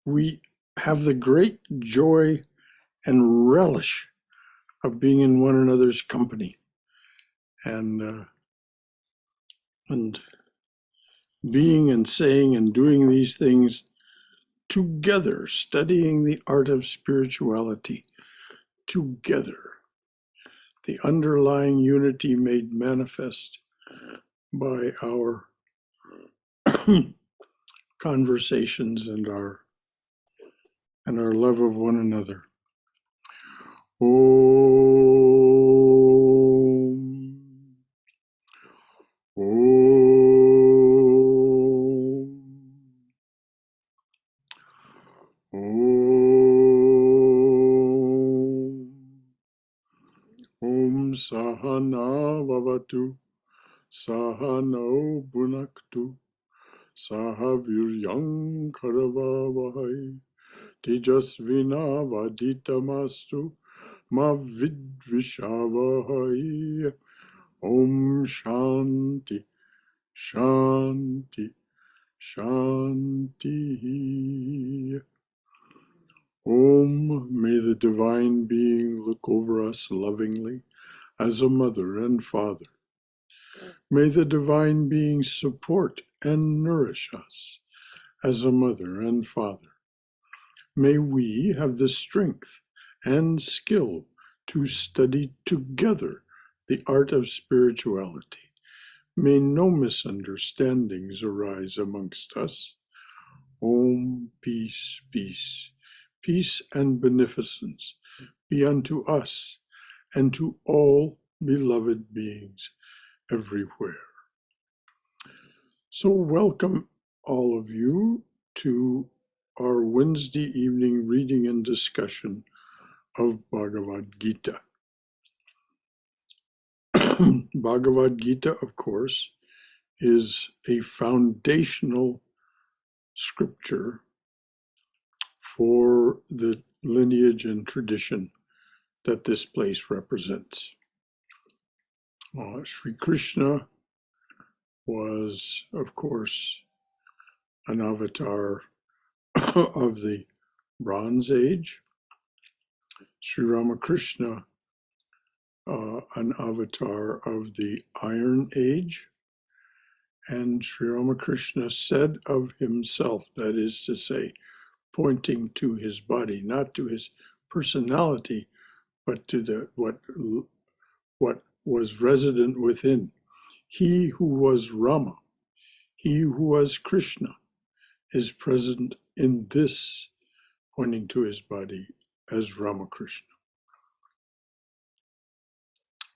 we have the great joy and relish of being in one another's company and being and saying and doing these things together, studying the art of spirituality together, the underlying unity made manifest by our conversations and our love of one another. Om. Om. Om. Om Sahana Vavatu Sahano Bhunaktu Sahaviryam Karavavahai Tejasvina Vaditamastu Ma Vidvishavahai. Om Shanti Shanti Shanti. Om, may the Divine Being look over us lovingly as a mother and father. May the Divine Being support and nourish us as a mother and father. May we have the strength and skill to study together the art of spirituality. May no misunderstandings arise amongst us. Om, peace, peace. Peace and beneficence be unto us and to all beloved beings everywhere. So welcome all of you to our Wednesday evening reading and discussion of Bhagavad Gita. Bhagavad Gita, of course, is a foundational scripture for the lineage and tradition that this place represents. Sri Krishna was, of course, an avatar of the Bronze Age. Sri Ramakrishna, an avatar of the Iron Age. And Sri Ramakrishna said of himself, that is to say, pointing to his body, not to his personality, but to what was resident within. He who was Rama, he who was Krishna, is present in this, pointing to his body as Ramakrishna.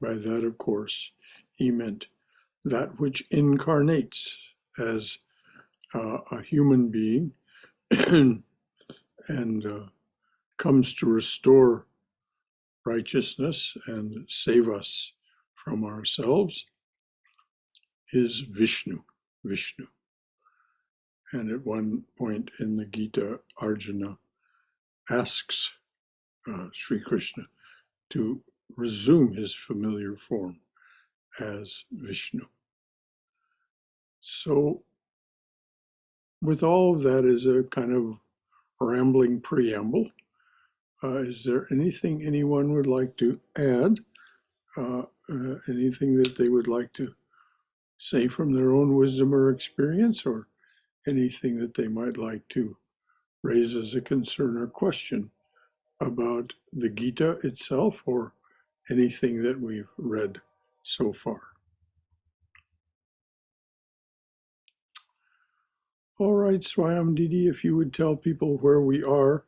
By that, of course, he meant that which incarnates as a human being and comes to restore righteousness and save us from ourselves is Vishnu. And at one point in the Gita, Arjuna asks Sri Krishna to resume his familiar form as Vishnu. So, with all of that as a kind of rambling preamble, is there anything anyone would like to add? Anything that they would like to say from their own wisdom or experience, or anything that they might like to raise as a concern or question about the Gita itself, or anything that we've read so far? All right, Swayam Didi, if you would tell people where we are,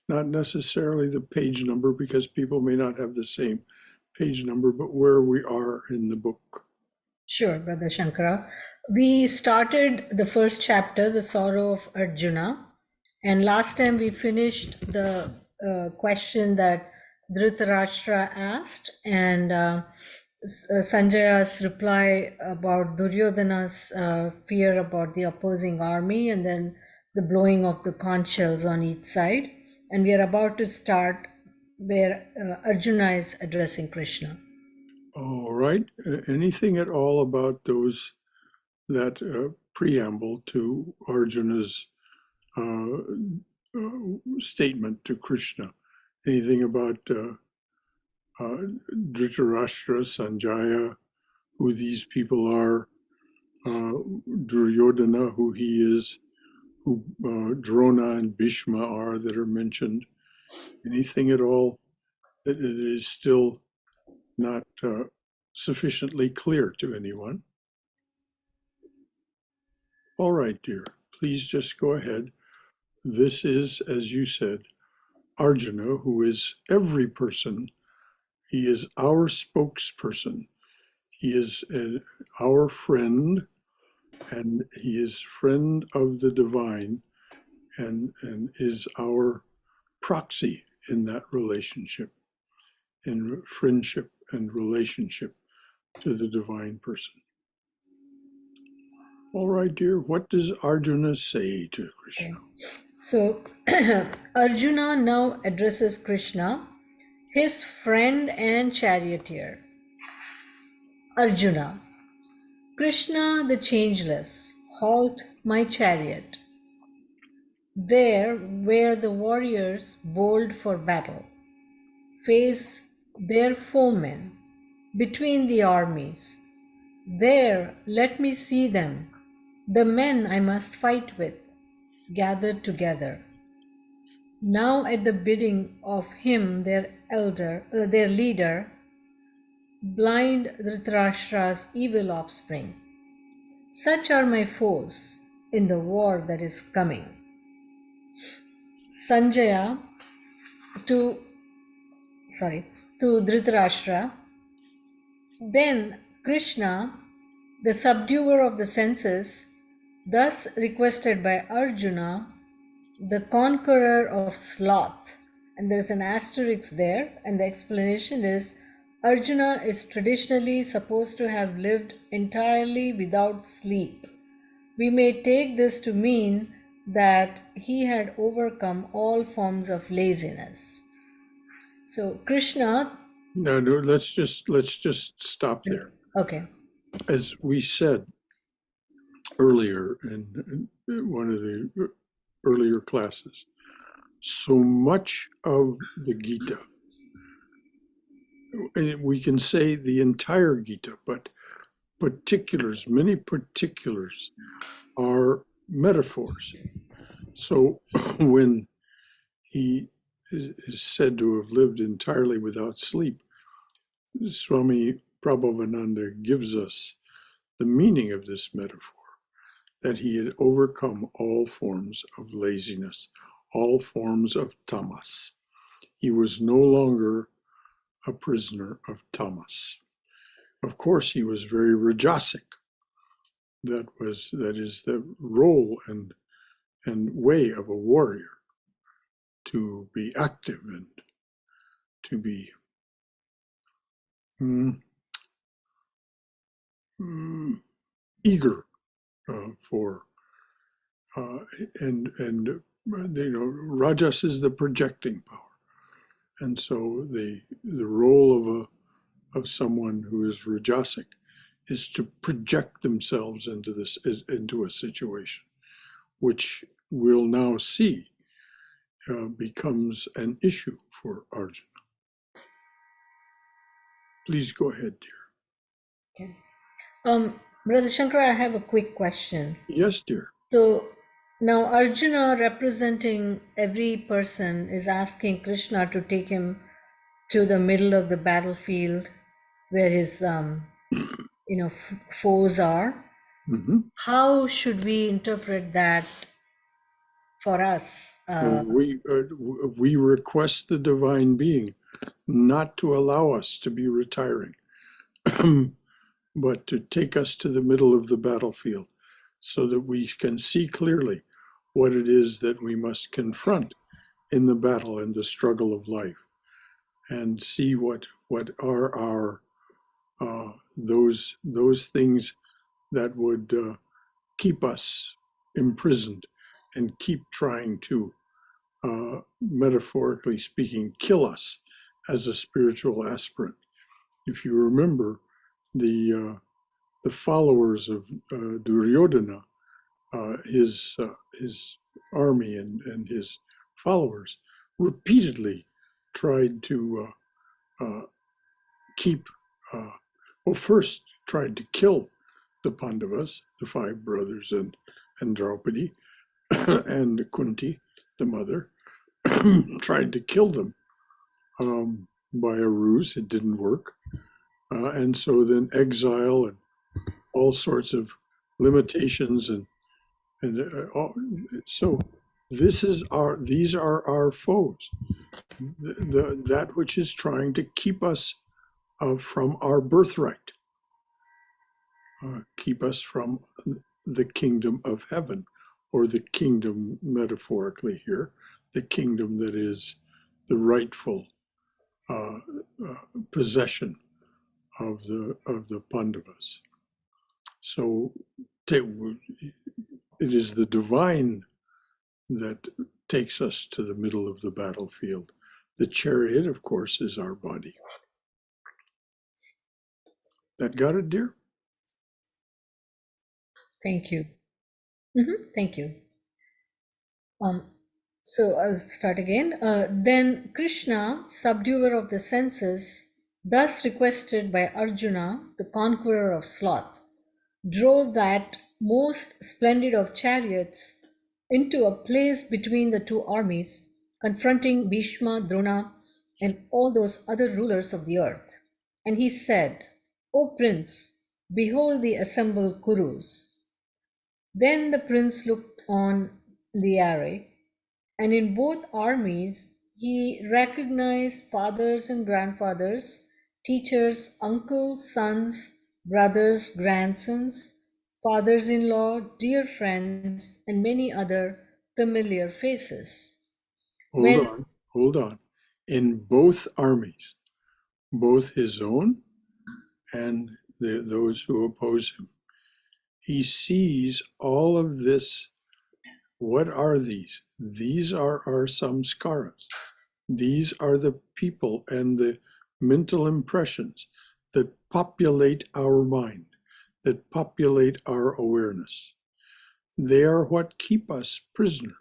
not necessarily the page number, because people may not have the same page number, but where we are in the book. Sure, Brother Shankara. We started the first chapter, The Sorrow of Arjuna, and last time we finished the question that Dhritarashtra asked, and Sanjaya's reply about Duryodhana's fear about the opposing army, and then the blowing of the conch shells on each side. And we are about to start where Arjuna is addressing Krishna. All right. Anything at all about that preamble to Arjuna's statement to Krishna. Anything about Dhritarashtra, Sanjaya, who these people are, Duryodhana, who he is, who Drona and Bhishma are that are mentioned? Anything at all that is still not sufficiently clear to anyone? All right, dear, please just go ahead. This is, as you said, Arjuna, who is every person. He is our spokesperson. He is our friend, and he is friend of the divine, and is our proxy in that relationship, in friendship and relationship to the divine person. All right, dear, what does Arjuna say to Krishna? So Arjuna now addresses Krishna, his friend and charioteer. Arjuna, Krishna the changeless, halt my chariot. There where the warriors bold for battle face their foemen between the armies. There let me see them, the men I must fight with, gathered together. Now at the bidding of him, their leader, blind Dhritarashtra's evil offspring. Such are my foes in the war that is coming. Sanjaya to Dhritarashtra. Then Krishna, the subduer of the senses, thus requested by Arjuna, the conqueror of sloth. And there's an asterisk there, and the explanation is Arjuna is traditionally supposed to have lived entirely without sleep. We may take this to mean that he had overcome all forms of laziness. So Krishna. No, let's just stop there. Okay. As we said earlier in one of the earlier classes, so much of the Gita, and we can say the entire Gita, but particulars, many particulars are metaphors. So when he is said to have lived entirely without sleep, Swami Prabhavananda gives us the meaning of this metaphor, that he had overcome all forms of laziness, all forms of tamas. He was no longer a prisoner of tamas. Of course, he was very rajasic. That is the role and way of a warrior, to be active and to be eager for and rajas is the projecting power, and so the role of someone who is rajasic is to project themselves into a situation, which we'll now see becomes an issue for Arjuna. Please go ahead, dear. Okay. Brother Shankara, I have a quick question. Yes, dear. So now Arjuna, representing every person, is asking Krishna to take him to the middle of the battlefield where his foes are. Mm-hmm. How should we interpret that for us? We request the divine being not to allow us to be retiring, but to take us to the middle of the battlefield so that we can see clearly what it is that we must confront in the battle and the struggle of life, and see what are our those things that would keep us imprisoned and keep trying to, metaphorically speaking, kill us as a spiritual aspirant. If you remember, the followers of Duryodhana, his army and his followers repeatedly tried to first tried to kill the Pandavas, the five brothers, and Draupadi, and Kunti, the mother, tried to kill them by a ruse. It didn't work. And so then exile and all sorts of limitations so these are our foes. That which is trying to keep us from our birthright, keep us from the kingdom of heaven, or the kingdom metaphorically here, the kingdom that is the rightful possession of the Pandavas. So it is the divine that takes us to the middle of the battlefield. The chariot, of course, is our body. That got it, dear? Thank you. Thank you. So I'll start again. Then Krishna, subduer of the senses, thus requested by Arjuna, the conqueror of sloth, drove that most splendid of chariots into a place between the two armies, confronting Bhishma, Drona, and all those other rulers of the earth. And he said, O prince, behold the assembled Kurus. Then the prince looked on the array, and in both armies he recognized fathers and grandfathers, teachers, uncles, sons, brothers, grandsons, fathers-in-law, dear friends, and many other familiar faces. Hold on. In both armies, both his own and those who oppose him, he sees all of this. What are these? These are our samskaras. These are the people and the mental impressions that populate our mind, that populate our awareness. They are what keep us prisoner.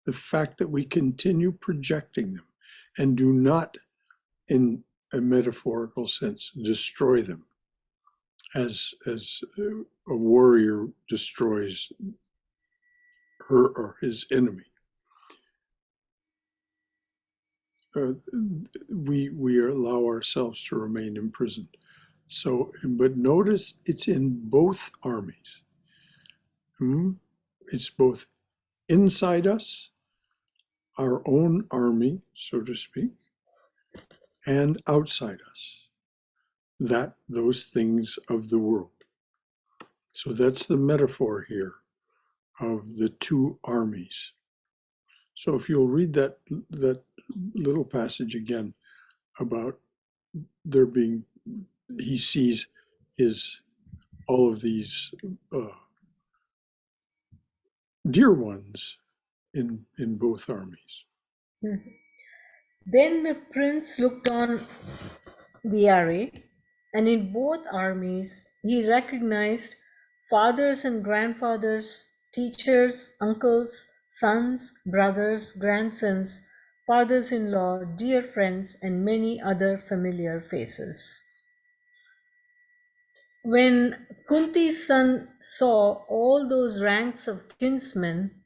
The fact that we continue projecting them and do not, in a metaphorical sense, destroy them as a warrior destroys her or his enemy. We allow ourselves to remain imprisoned. So, but notice it's in both armies. It's both inside us, our own army, so to speak, and outside us, those things of the world. So that's the metaphor here of the two armies. So if you'll read that little passage again about there being, he sees all of these dear ones in both armies. Then the prince looked on the array, and in both armies he recognized fathers and grandfathers, teachers, uncles, sons, brothers, grandsons, fathers-in-law, dear friends, and many other familiar faces. When Kunti's son saw all those ranks of kinsmen,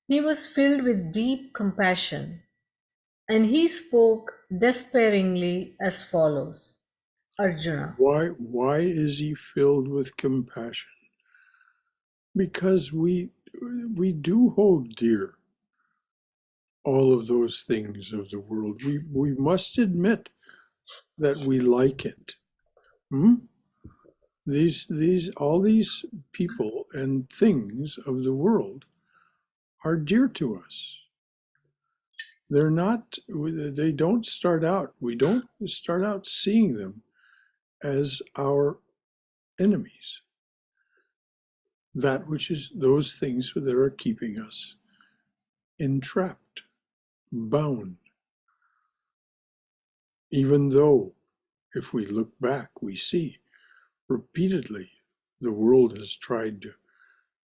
he was filled with deep compassion, and he spoke despairingly as follows. Arjuna. Why is he filled with compassion? Because we do hold dear all of those things of the world. We must admit that we like it. All these people and things of the world are dear to us. They don't start out, we don't start out seeing them as our enemies. That which is those things that are keeping us entrapped, bound. Even though, if we look back, we see repeatedly the world has tried to,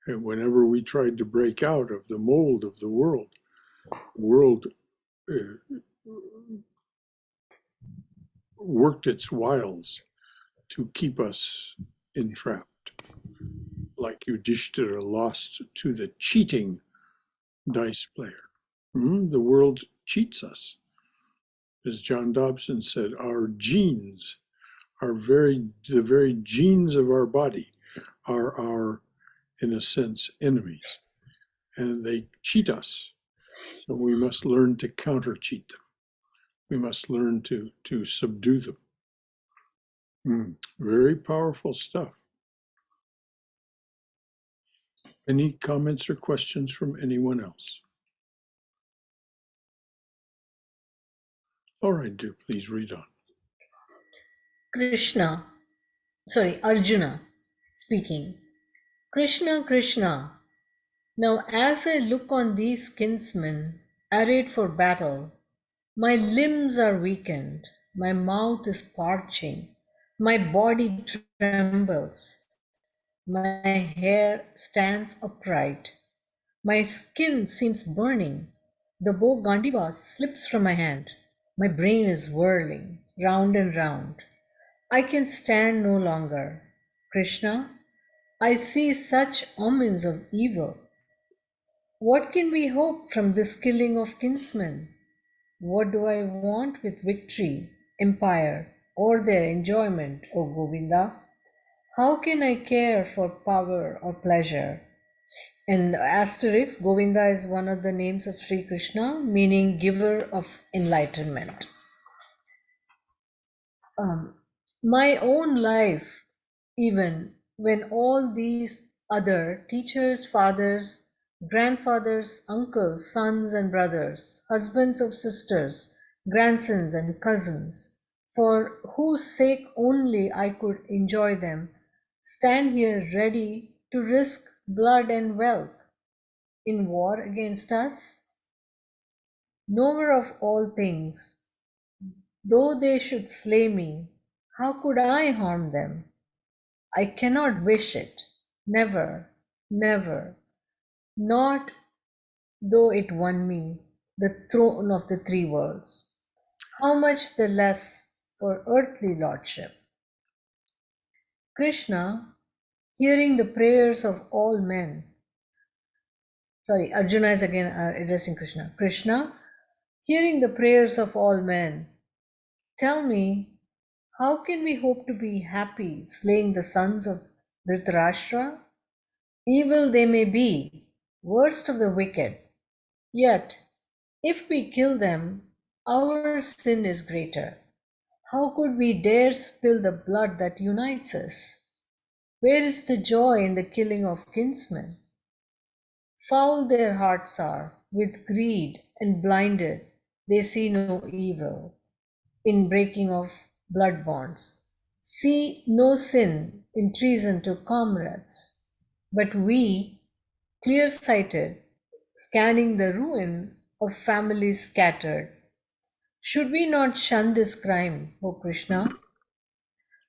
and whenever we tried to break out of the mold of the world worked its wiles to keep us entrapped, like Yudhishthira lost to the cheating dice player. The world cheats us. As John Dobson said, our genes are the very genes of our body are our, in a sense, enemies. And they cheat us. So we must learn to counter-cheat them. We must learn to subdue them. Very powerful stuff. Any comments or questions from anyone else? All right, do please read on. Arjuna speaking. Krishna, Krishna, now as I look on these kinsmen arrayed for battle, my limbs are weakened, my mouth is parching, my body trembles, my hair stands upright, my skin seems burning, the bow Gandiva slips from my hand, my brain is whirling round and round. I can stand no longer. Krishna, I see such omens of evil. What can we hope from this killing of kinsmen? What do I want with victory, empire, or their enjoyment, O Govinda? How can I care for power or pleasure? And asterisk, Govinda is one of the names of Sri Krishna, meaning giver of enlightenment. My own life, even when all these other teachers, fathers, grandfathers, uncles, sons and brothers, husbands of sisters, grandsons and cousins, for whose sake only I could enjoy them, stand here ready to risk blood and wealth in war against us? Knower of all things, though they should slay me, how could I harm them? I cannot wish it, never, never, not though it won me the throne of the three worlds. How much the less for earthly lordship? Krishna, hearing the prayers of all men, Arjuna is again addressing Krishna. Krishna, hearing the prayers of all men, tell me, how can we hope to be happy slaying the sons of Dhritarashtra? Evil they may be, worst of the wicked. Yet, if we kill them, our sin is greater. How could we dare spill the blood that unites us? Where is the joy in the killing of kinsmen? Foul their hearts are with greed, and blinded, they see no evil in breaking of blood bonds. See no sin in treason to comrades. But we, clear-sighted, scanning the ruin of families scattered, should we not shun this crime, O Krishna?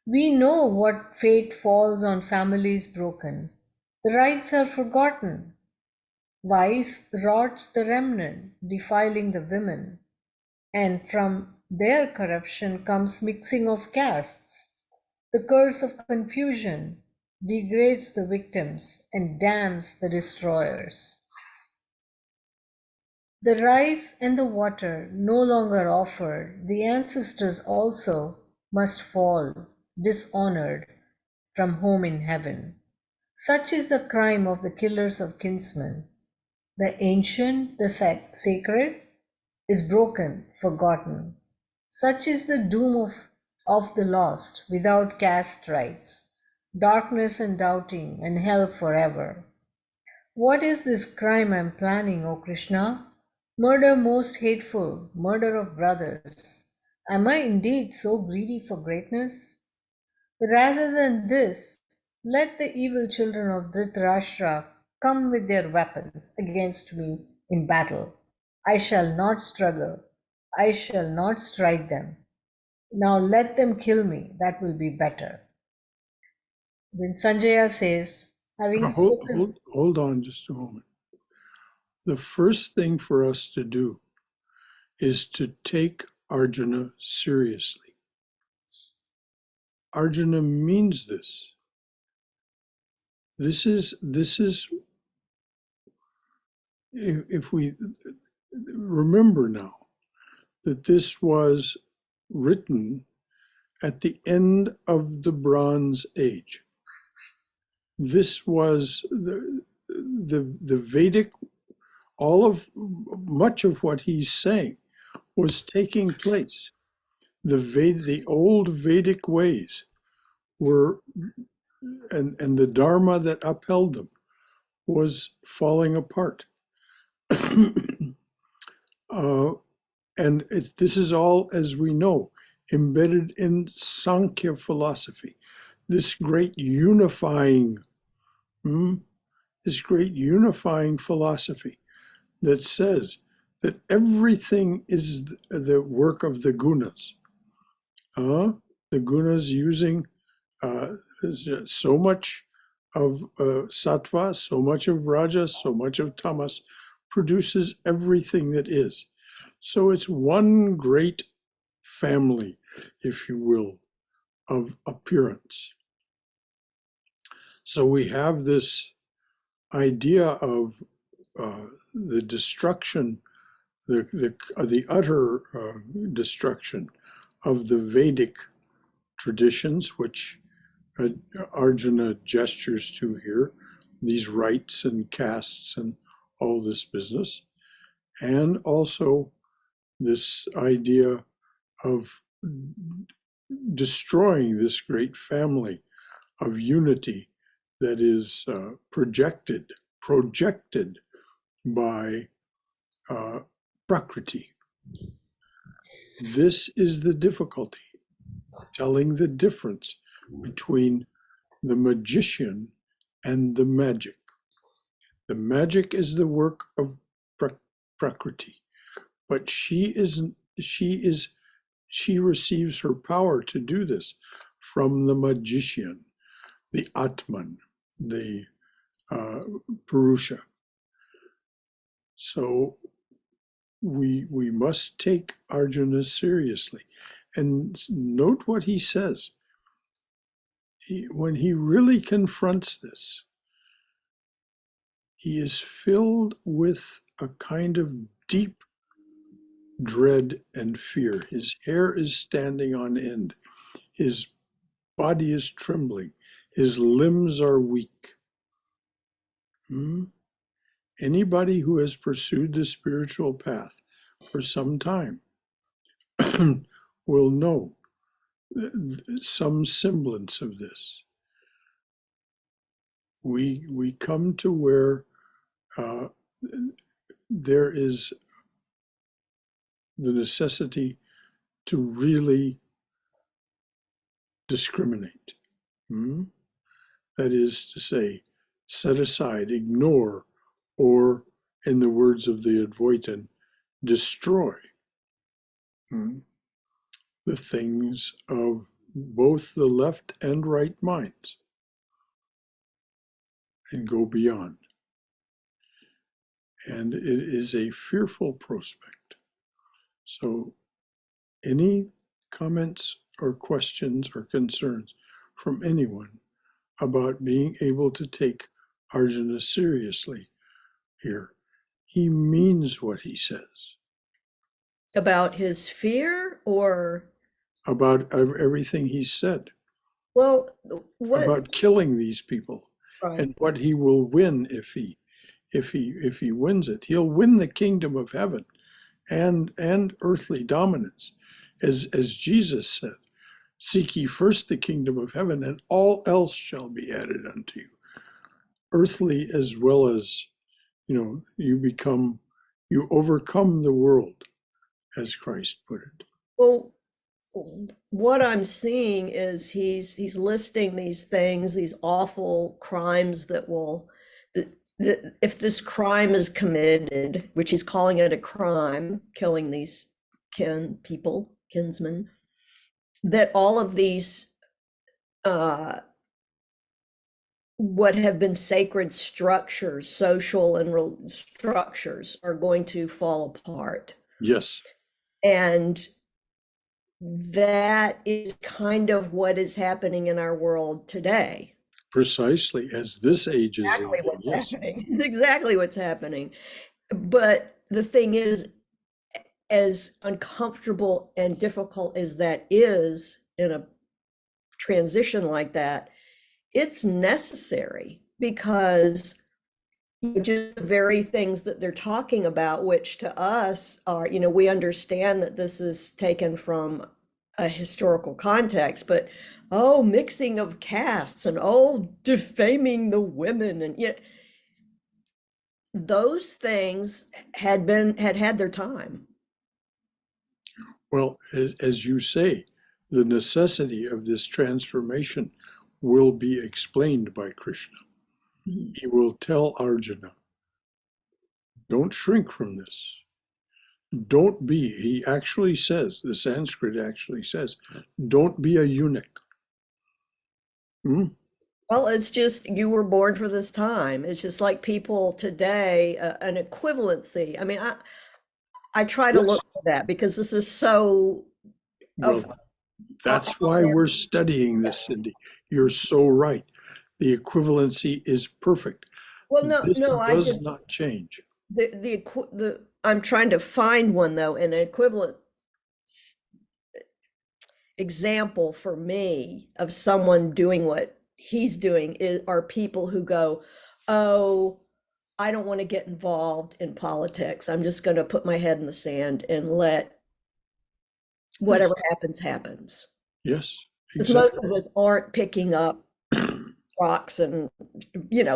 We know what fate falls on families broken. The rights are forgotten. Vice rots the remnant, defiling the women, and from their corruption comes mixing of castes. The curse of confusion degrades the victims and damns the destroyers. The rice and the water no longer offered, the ancestors also must fall, dishonored, from home in heaven. Such is the crime of the killers of kinsmen. The ancient, the sacred, is broken, forgotten. Such is the doom of the lost, without caste rights, darkness and doubting, and hell forever. What is this crime I am planning, O Krishna? Murder most hateful, murder of brothers. Am I indeed so greedy for greatness? Rather than this, let the evil children of Dhritarashtra come with their weapons against me in battle. I shall not struggle. I shall not strike them. Now let them kill me. That will be better. Then Sanjaya says, having spoken... Hold on just a moment. The first thing for us to do is to take Arjuna seriously. Arjuna means this. This is if we remember now that this was written at the end of the Bronze Age. This was the Vedic, much of what he's saying was taking place. The old Vedic ways were, and the Dharma that upheld them was falling apart. And this is all, as we know, embedded in Sankhya philosophy, this great unifying philosophy that says that everything is the work of the gunas. The gunas using so much of sattva, so much of rajas, so much of tamas, produces everything that is. So it's one great family, if you will, of appearance. So we have this idea of the destruction, the utter destruction of the Vedic traditions, which Arjuna gestures to here, these rites and castes and all this business, and also this idea of destroying this great family of unity that is projected by Prakriti. This is the difficulty, telling the difference between the magician and the magic. The magic is the work of Prakriti, but she receives her power to do this from the magician, the Atman, the Purusha. So we must take Arjuna seriously. And note what he says. When he really confronts this, he is filled with a kind of deep dread and fear. His hair is standing on end. His body is trembling. His limbs are weak. Anybody who has pursued the spiritual path for some time will know some semblance of this. We come to where there is the necessity to really discriminate. That is to say, set aside, ignore, or, in the words of the Advaitin, destroy the things of both the left and right minds and go beyond. And it is a fearful prospect. So any comments or questions or concerns from anyone about being able to take Arjuna seriously here? He means what he says. About his fear or? About everything he said. Well, what? About killing these people, Right. And what he will win if he wins it. He'll win the kingdom of heaven and earthly dominance. As Jesus said, seek ye first the kingdom of heaven, and all else shall be added unto you. Earthly as well as, you overcome the world, as Christ put it. Well, what I'm seeing is he's listing these things, these awful crimes that if this crime is committed, which he's calling it a crime, killing these kinsmen, that all of these what have been sacred structures, social and structures, are going to fall apart. Yes. And that is kind of what is happening in our world today. Precisely, as this age is Exactly ending, what's yes. happening. It's exactly what's happening. But the thing is, as uncomfortable and difficult as that is in a transition like that, it's necessary because just the very things that they're talking about, which to us are, we understand that this is taken from a historical context, but mixing of castes and defaming the women, and those things had their time. Well, as you say, the necessity of this transformation will be explained by Krishna. He will tell Arjuna, don't shrink from this. Don't be, he actually says, the Sanskrit actually says, don't be a eunuch. Well, it's just you were born for this time. It's just like people today, an equivalency. I mean, I try to Yes. look for that because this is so. Well, that's why we're studying this, Cindy. You're so right. The equivalency is perfect. Well, This no, I does just not change. the I'm trying to find one though, an equivalent example for me of someone doing what he's doing are people who go, oh, I don't want to get involved in politics. I'm just going to put my head in the sand and let whatever happens, happens. Yes, Because exactly. most of us aren't picking up rocks and,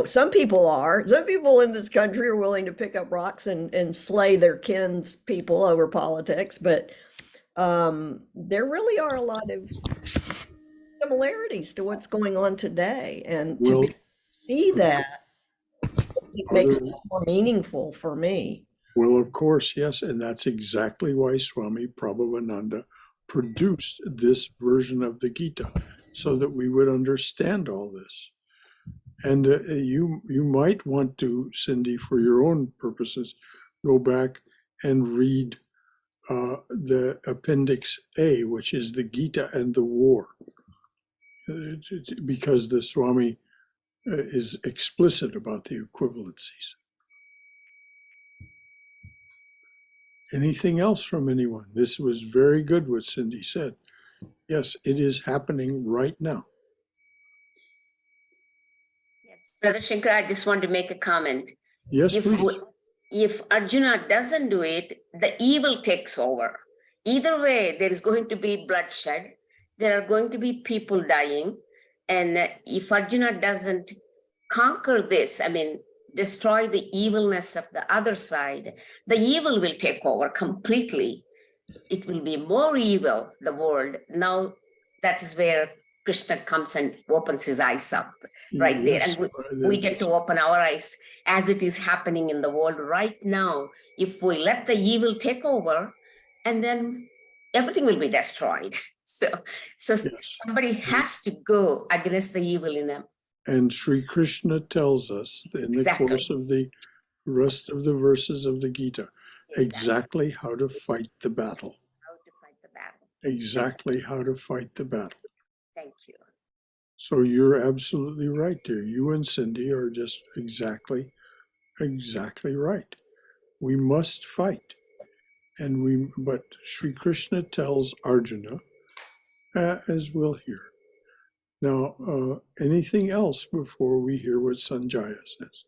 some people are. Some people in this country are willing to pick up rocks and slay their kin's people over politics. But there really are a lot of similarities to what's going on today. And to Well, see that, it makes other, it more meaningful for me. well, of course, yes. And that's exactly why Swami Prabhavananda produced this version of the Gita, so that we would understand all this. And you might want to, Cindy, for your own purposes, go back and read the Appendix A, which is the Gita and the War, because the Swami is explicit about the equivalencies. Anything else from anyone? This was very good what Cindy said. Yes, it is happening right now. Yes. Brother Shankara, I just want to make a comment. Yes, please. If Arjuna doesn't do it, the evil takes over. Either way, there is going to be bloodshed. There are going to be people dying. And if Arjuna doesn't conquer this, destroy the evilness of the other side, the evil will take over completely. It will be more evil, the world. Now, that is where Krishna comes and opens his eyes up right there. Yes, And we get to open our eyes as it is happening in the world right now. If we let the evil take over, and then everything will be destroyed. So yes. somebody has to go against the evil in them. And Sri Krishna tells us in the course of the rest of the verses of the Gita exactly how to fight the battle. How to fight the battle. Exactly how to fight the battle. Thank you. So you're absolutely right, dear. You and Cindy are just exactly right. We must fight. But Sri Krishna tells Arjuna, as we'll hear. Now, anything else before we hear what Sanjaya says?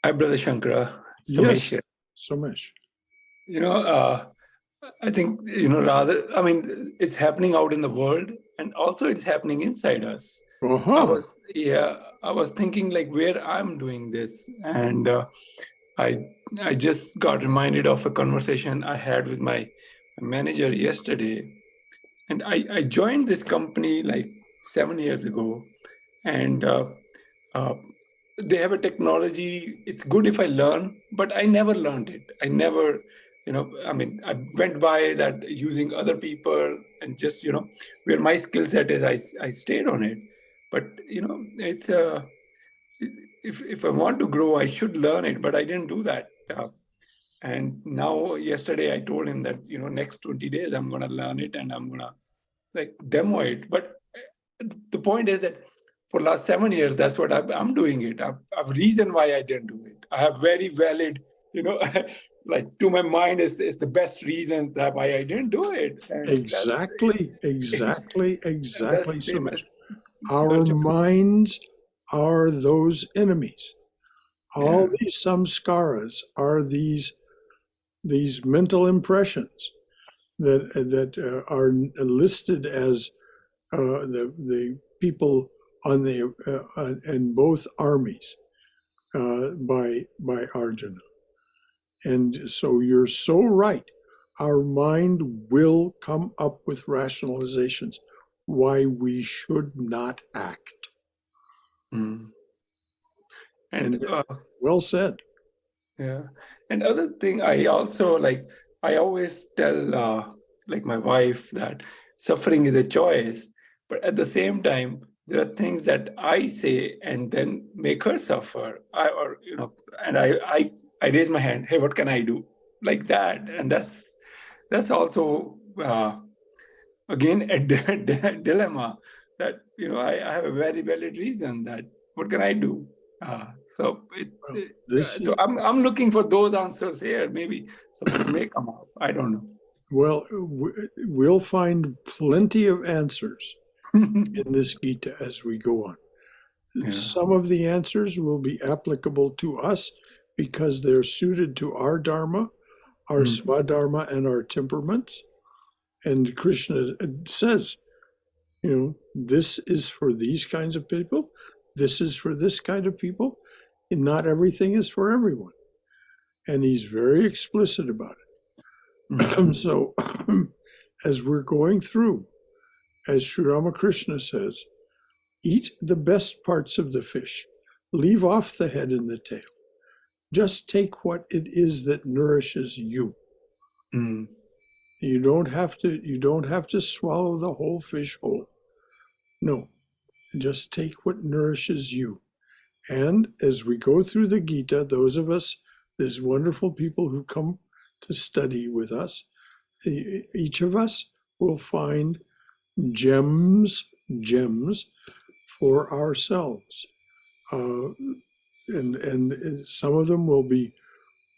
Hi, Brother Shankara. Yes, Somesh here. Somesh. I think, it's happening out in the world and also it's happening inside us. Uh-huh. I was thinking like where I'm doing this. And I just got reminded of a conversation I had with my manager yesterday. And I joined this company like 7 years ago. And they have a technology. It's good if I learn, but I never learned it. I never, I went by that using other people and just, where my skill set is, I stayed on it. But, it's if I want to grow, I should learn it, but I didn't do that. And now, yesterday, I told him that, next 20 days, I'm going to learn it and I'm going to like demo it. But the point is that for last 7 years, that's what I'm doing it. I've reason why I didn't do it. I have very valid, like to my mind is the best reason that why I didn't do it. And Exactly, that's Sumesh. that's Our such a minds are those enemies. All yeah. these samskaras are these mental impressions that are listed as the people on the in both armies by Arjuna. And so you're so right. Our mind will come up with rationalizations why we should not act. Mm. And And well said. yeah. And other thing, I also I always tell like my wife that suffering is a choice, but at the same time, there are things that I say and then make her suffer. And I raise my hand, hey, what can I do? Like that. And that's also again a dilemma that I have a very valid reason that what can I do? So Well, this so is, I'm looking for those answers here. Maybe something may come up. I don't know. well, we'll find plenty of answers in this Gita as we go on. Yeah. Some of the answers will be applicable to us because they're suited to our dharma, our swadharma, and our temperaments. And Krishna says, this is for these kinds of people. This is for this kind of people. And not everything is for everyone. And he's very explicit about it. So as we're going through, as Sri Ramakrishna says, eat the best parts of the fish. Leave off the head and the tail. Just take what it is that nourishes you. Mm. You don't have to swallow the whole fish whole. No, just take what nourishes you. And as we go through the Gita, those of us, these wonderful people who come to study with us, each of us will find gems for ourselves. And some of them will be,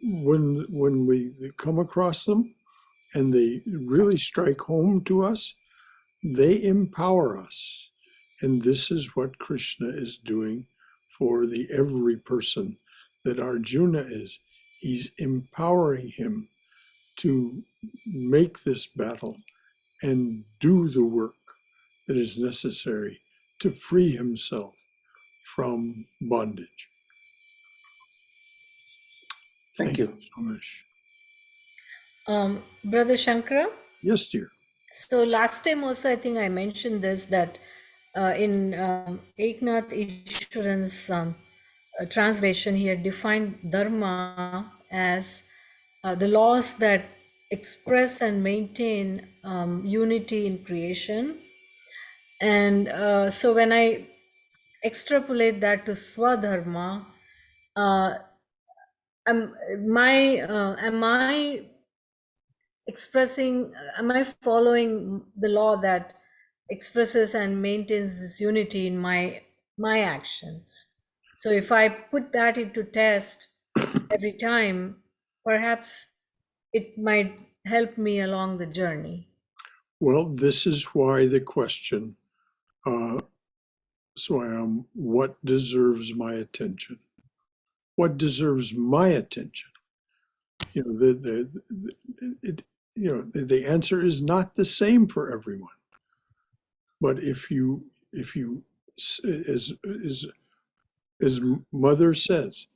when we come across them and they really strike home to us, they empower us. And this is what Krishna is doing for the every person that Arjuna is. He's empowering him to make this battle and do the work that is necessary to free himself from bondage. Thank you. so much. Brother Shankara, Yes, dear. so last time also I think I mentioned this, that in Eknath Ishwaran's translation, he had defined dharma as the laws that express and maintain unity in creation. And so when I extrapolate that to swadharma, am I following the law that expresses and maintains this unity in my actions? So if I put that into test every time, perhaps it might help me along the journey. Well, this is why the question, Swayam, what deserves my attention? What deserves my attention? The answer is not the same for everyone. But if you, as Mother says,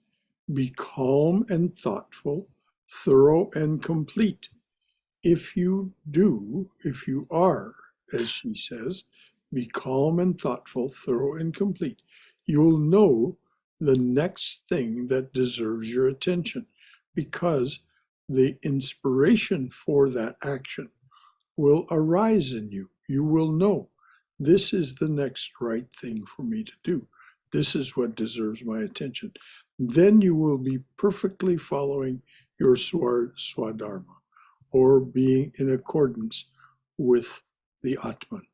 be calm and thoughtful, thorough and complete. If you are, as she says, be calm and thoughtful, thorough and complete, you'll know the next thing that deserves your attention, because the inspiration for that action will arise in you. You will know, this is the next right thing for me to do. This is what deserves my attention. Then you will be perfectly following your swadharma, or being in accordance with the Atman,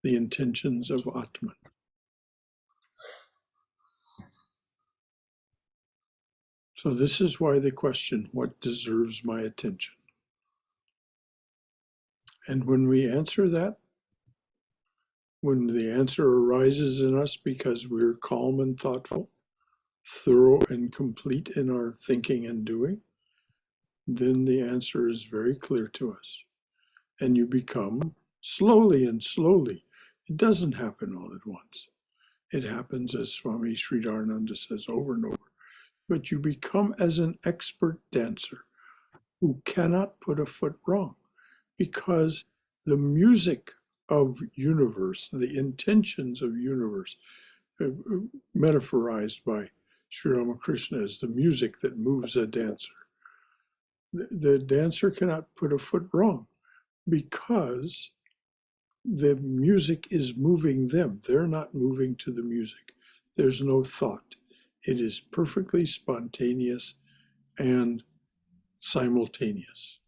the intentions of Atman. So this is why the question, what deserves my attention? And when we answer that, when the answer arises in us because we're calm and thoughtful, thorough and complete in our thinking and doing, then the answer is very clear to us. And you become slowly and slowly. It doesn't happen all at once. It happens, as Swami Sridharananda says over and over. But you become as an expert dancer who cannot put a foot wrong, because the music of universe, the intentions of universe, metaphorized by Sri Ramakrishna as the music that moves a dancer. The dancer cannot put a foot wrong because the music is moving them. They're not moving to the music. There's no thought. It is perfectly spontaneous and simultaneous.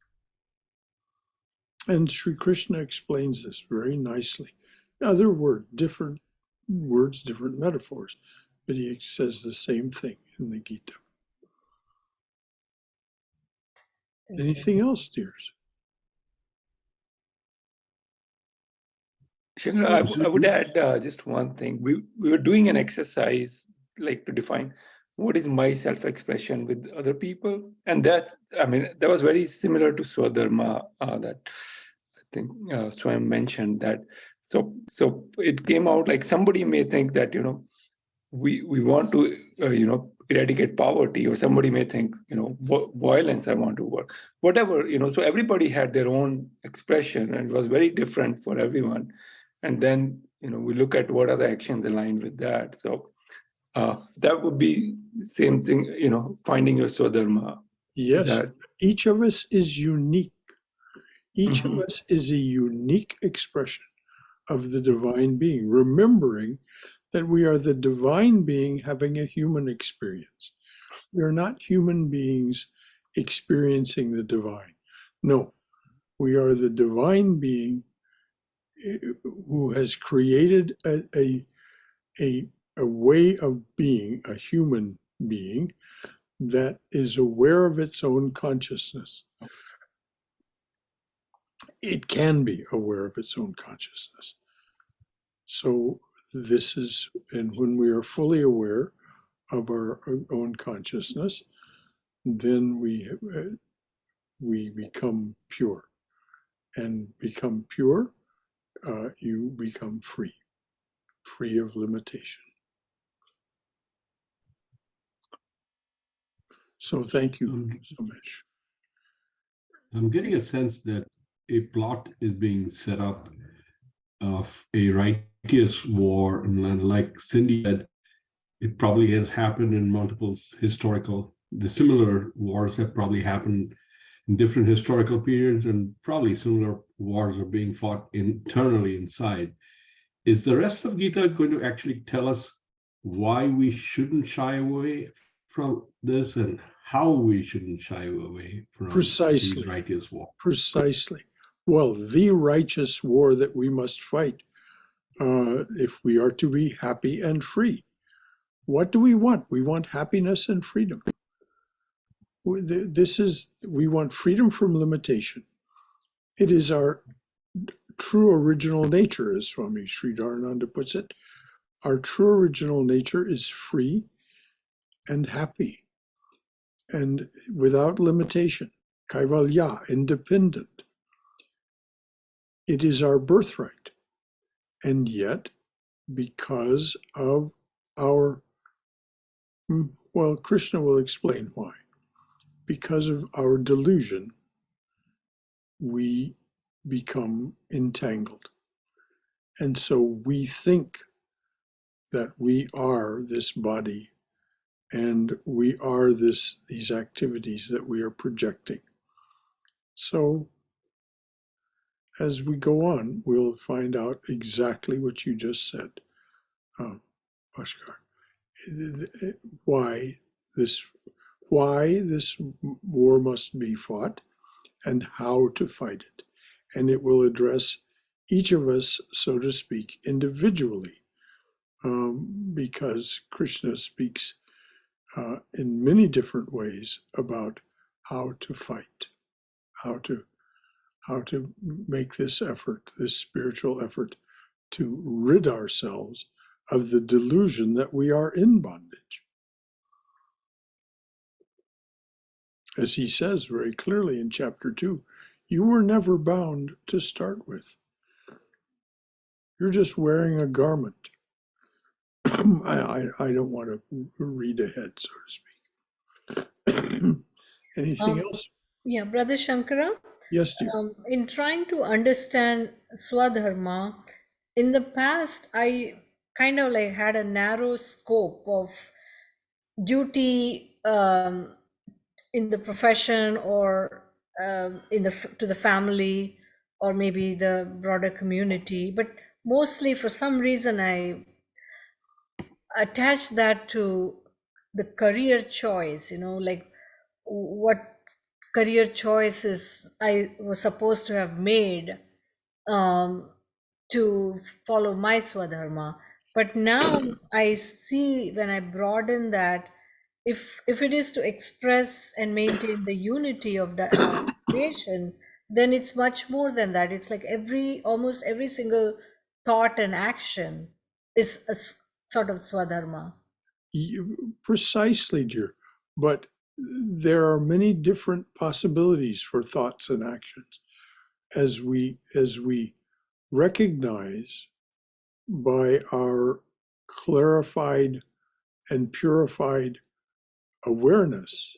And Sri Krishna explains this very nicely. Other words, different words, different metaphors, but he says the same thing in the Gita. Anything else, dears? Shankara, I would add just one thing. We were doing an exercise like to define what is my self-expression with other people. And that was very similar to Swadharma that I think Swam mentioned that. So it came out like somebody may think that, we want to, eradicate poverty, or somebody may think, violence, I want to work, whatever, so everybody had their own expression and it was very different for everyone. And then, we look at what are the actions aligned with that. So that would be the same thing, finding your Swadharma. Yes, each of us is unique. Each of us is a unique expression of the divine being, remembering that we are the divine being having a human experience. We are not human beings experiencing the divine. No, we are the divine being who has created a way of being, a human being, that is aware of its own consciousness. It can be aware of its own consciousness. So this is, and when we are fully aware of our own consciousness, then we become pure. And become pure, you become free of limitation. So thank you so much. I'm getting a sense that a plot is being set up of a righteous war, and like Cindy said, it probably has happened in multiple the similar wars have probably happened in different historical periods, and probably similar wars are being fought internally inside. Is the rest of Gita going to actually tell us why we shouldn't shy away from this and how we shouldn't shy away from these righteous wars? Precisely. Well, the righteous war that we must fight if we are to be happy and free. What do we want? We want happiness and freedom. We want freedom from limitation. It is our true original nature, as Swami Sridharananda puts it. Our true original nature is free and happy and without limitation. Kaivalya, independent. It is our birthright. And yet, because of our, well, Krishna will explain why. Because of our delusion, we become entangled. And so we think that we are this body and we are these activities that we are projecting. So as we go on, we'll find out exactly what you just said, Bhaskar, why why this war must be fought and how to fight it. And it will address each of us, so to speak, individually, because Krishna speaks in many different ways about how to fight, how to make this effort, this spiritual effort, to rid ourselves of the delusion that we are in bondage. As he says very clearly in chapter 2, you were never bound to start with. You're just wearing a garment. I don't want to read ahead, so to speak. Anything else? Yeah, Brother Shankara, Yes, dear. in trying to understand Swadharma, in the past, I kind of like had a narrow scope of duty in the profession or to the family or maybe the broader community. But mostly for some reason, I attach that to the career choice, like what career choices I was supposed to have made um, to follow my Swadharma. But now I see, when I broaden that, if it is to express and maintain the unity of the creation, then it's much more than that. It's like almost every single thought and action is sort of Swadharma. Precisely, dear. But there are many different possibilities for thoughts and actions as we recognize by our clarified and purified awareness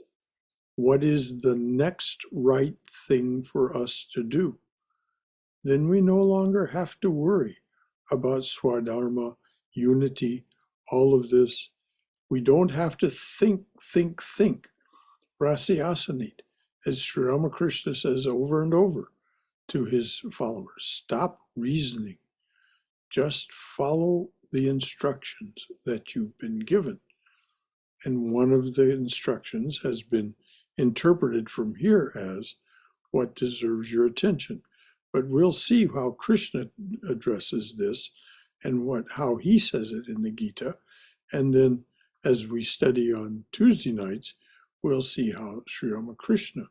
what is the next right thing for us to do. Then we no longer have to worry about Swadharma, unity, all of this. We don't have to think. Rasyasanit, as Sri Ramakrishna says over and over to his followers, stop reasoning. Just follow the instructions that you've been given. And one of the instructions has been interpreted from here as what deserves your attention. But we'll see how Krishna addresses this and how he says it in the Gita. And then as we study on Tuesday nights, we'll see how Sri Ramakrishna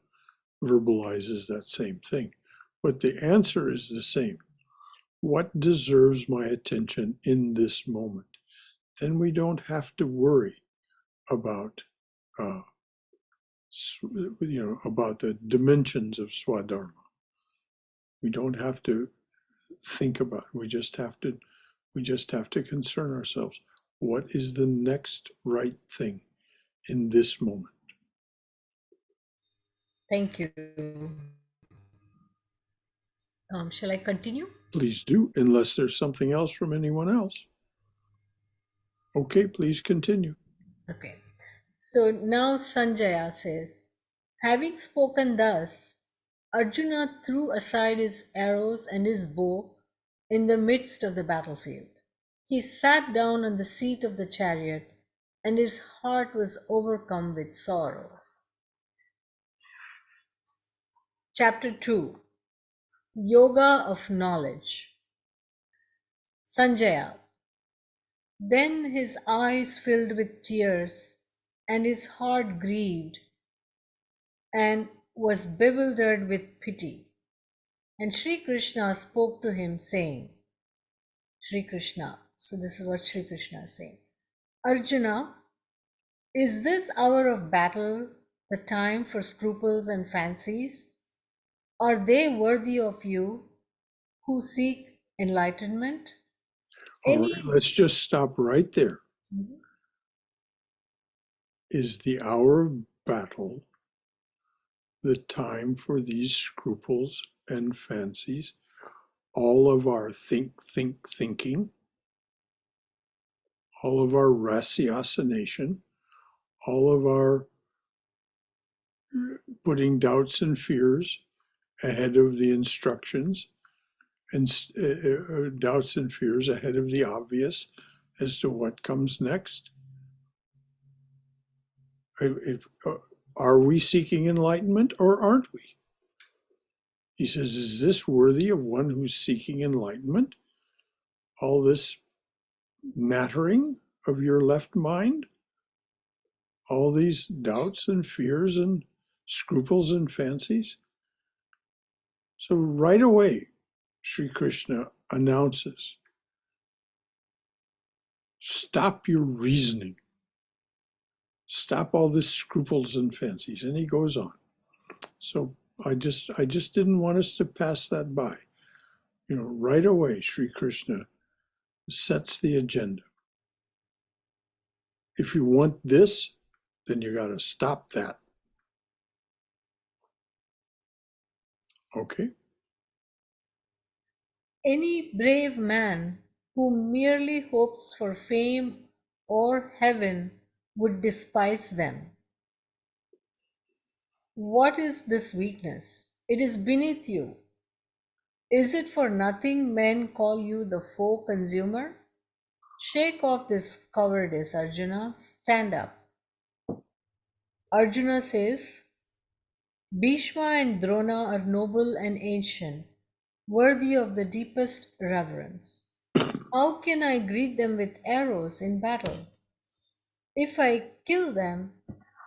verbalizes that same thing. But the answer is the same. What deserves my attention in this moment? Then we don't have to worry about about the dimensions of Swadharma. We don't have to think about it. We just have to concern ourselves. What is the next right thing in this moment? Thank you. Shall I continue? Please do, unless there's something else from anyone else. Okay, please continue. Okay. So now Sanjaya says, having spoken thus, Arjuna threw aside his arrows and his bow in the midst of the battlefield. He sat down on the seat of the chariot, and his heart was overcome with sorrow. Chapter 2, Yoga of Knowledge. Sanjaya. Then his eyes filled with tears, and his heart grieved, and was bewildered with pity. And Sri Krishna spoke to him, saying, Sri Krishna, so this is what Sri Krishna is saying, Arjuna, is this hour of battle the time for scruples and fancies? Are they worthy of you who seek enlightenment? All right, let's just stop right there. Mhm. Is the hour of battle the time for these scruples and fancies? All of our thinking, all of our ratiocination, all of our putting doubts and fears ahead of the instructions, and doubts and fears ahead of the obvious as to what comes next. Are we seeking enlightenment or aren't we? He says, is this worthy of one who's seeking enlightenment? All this mattering of your left mind? All these doubts and fears and scruples and fancies? So right away, Sri Krishna announces, stop your reasoning. Stop all this scruples and fancies. And he goes on. So I just didn't want us to pass that by. Right away, Sri Krishna sets the agenda. If you want this, then you got to stop that. Okay? Any brave man who merely hopes for fame or heaven would despise them. What is this weakness? It is beneath you. Is it for nothing men call you the foe consumer? Shake off this cowardice, Arjuna. Stand up. Arjuna says, Bhishma and Drona are noble and ancient, worthy of the deepest reverence. How can I greet them with arrows in battle? If I kill them,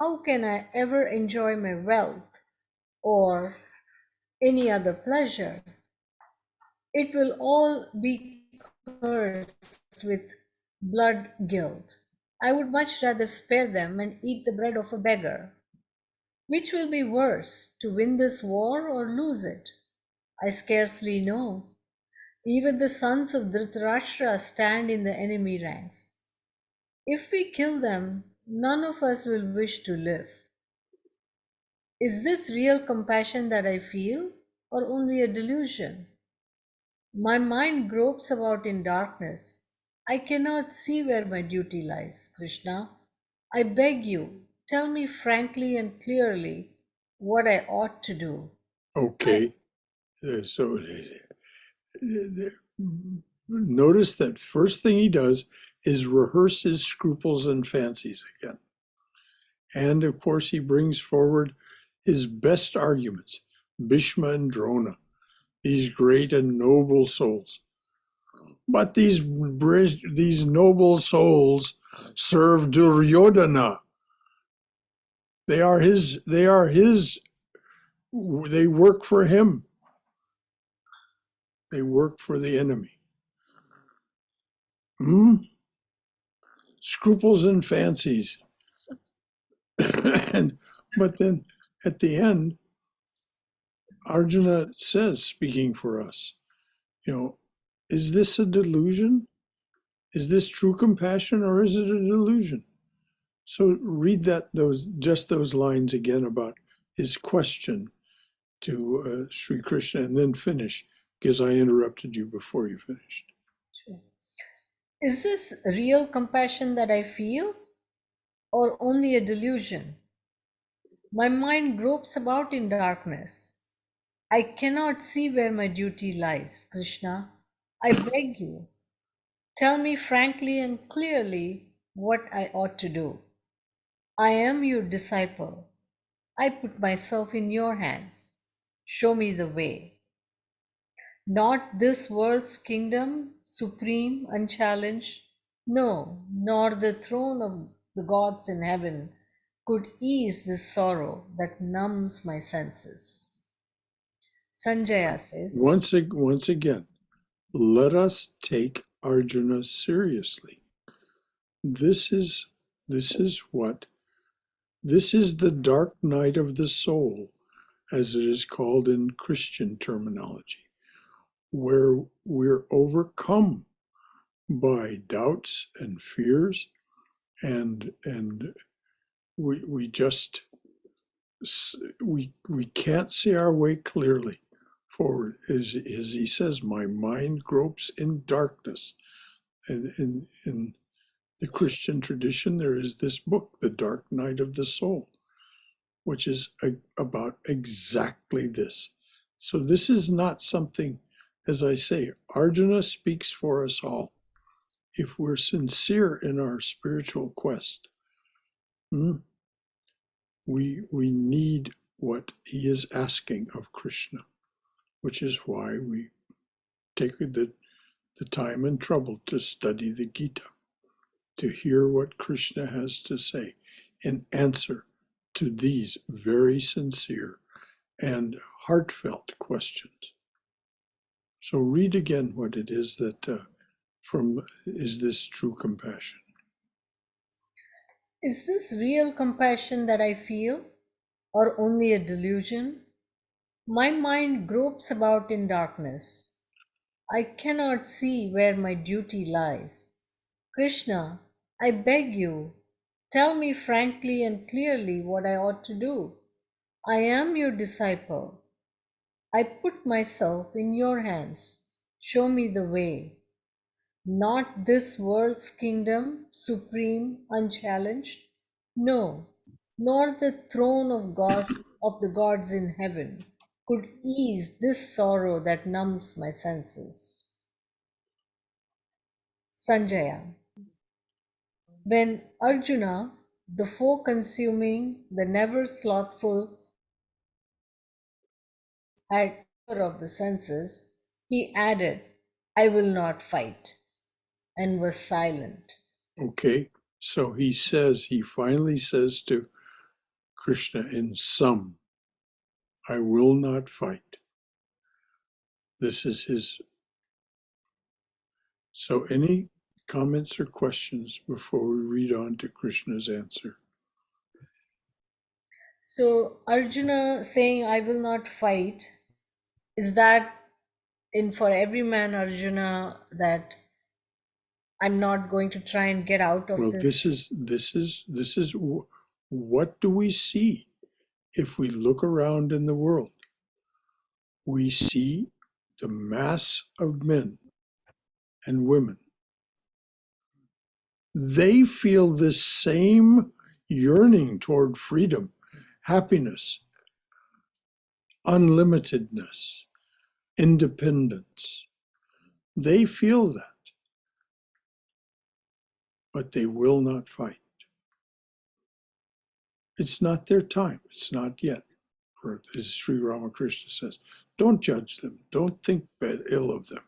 how can I ever enjoy my wealth or any other pleasure? It will all be cursed with blood guilt. I would much rather spare them and eat the bread of a beggar. Which will be worse, to win this war or lose it? I scarcely know. Even the sons of Dhritarashtra stand in the enemy ranks. If we kill them, none of us will wish to live. Is this real compassion that I feel, or only a delusion? My mind gropes about in darkness. I cannot see where my duty lies, Krishna. I beg you, tell me frankly and clearly what I ought to do. Okay. So notice that first thing he does is rehearse his scruples and fancies again. And of course, he brings forward his best arguments, Bhishma and Drona, these great and noble souls. But these noble souls serve Duryodhana. They work for him. They work for the enemy. Scruples and fancies. But then at the end, Arjuna says, speaking for us, is this a delusion? Is this true compassion, or is it a delusion? So read those lines again about his question to Sri Krishna, and then finish, because I interrupted you before you finished. Is this real compassion that I feel, or only a delusion? My mind gropes about in darkness. I cannot see where my duty lies, Krishna. I beg you, tell me frankly and clearly what I ought to do. I am your disciple. I put myself in your hands. Show me the way. Not this world's kingdom, supreme, unchallenged, no, nor the throne of the gods in heaven could ease this sorrow that numbs my senses. Sanjaya says, Once again, let us take Arjuna seriously. This is the dark night of the soul, as it is called in Christian terminology, where we're overcome by doubts and fears, and we can't see our way clearly forward. As he says, my mind gropes in darkness. And in the Christian tradition, there is this book, The Dark Night of the Soul, which is about exactly this. So this is not something, as I say, Arjuna speaks for us all. If we're sincere in our spiritual quest, We need what he is asking of Krishna, which is why we take the time and trouble to study the Gita, to hear what Krishna has to say in answer to these very sincere and heartfelt questions. So read again what it is that is this true compassion? Is this real compassion that I feel, or only a delusion? My mind gropes about in darkness. I cannot see where my duty lies. Krishna, I beg you, tell me frankly and clearly what I ought to do. I am your disciple. I put myself in your hands. Show me the way. Not this world's kingdom, supreme, unchallenged. No, nor the throne of God, of the gods in heaven, could ease this sorrow that numbs my senses. Sanjaya. When Arjuna, the foe-consuming, the never slothful, had fear of the senses, he added, I will not fight, and was silent. Okay, so he finally says to Krishna in sum, I will not fight. This is his. So any comments or questions before we read on to Krishna's answer? So Arjuna saying, I will not fight, is that in for every man, Arjuna, that I'm not going to try and get out of Well, this? this is what do we see if we look around in the world? We see the mass of men and women. They feel this same yearning toward freedom, happiness, unlimitedness, independence. They feel that, but they will not fight. It's not their time. It's not yet. As Sri Ramakrishna says, don't judge them. Don't think ill of them.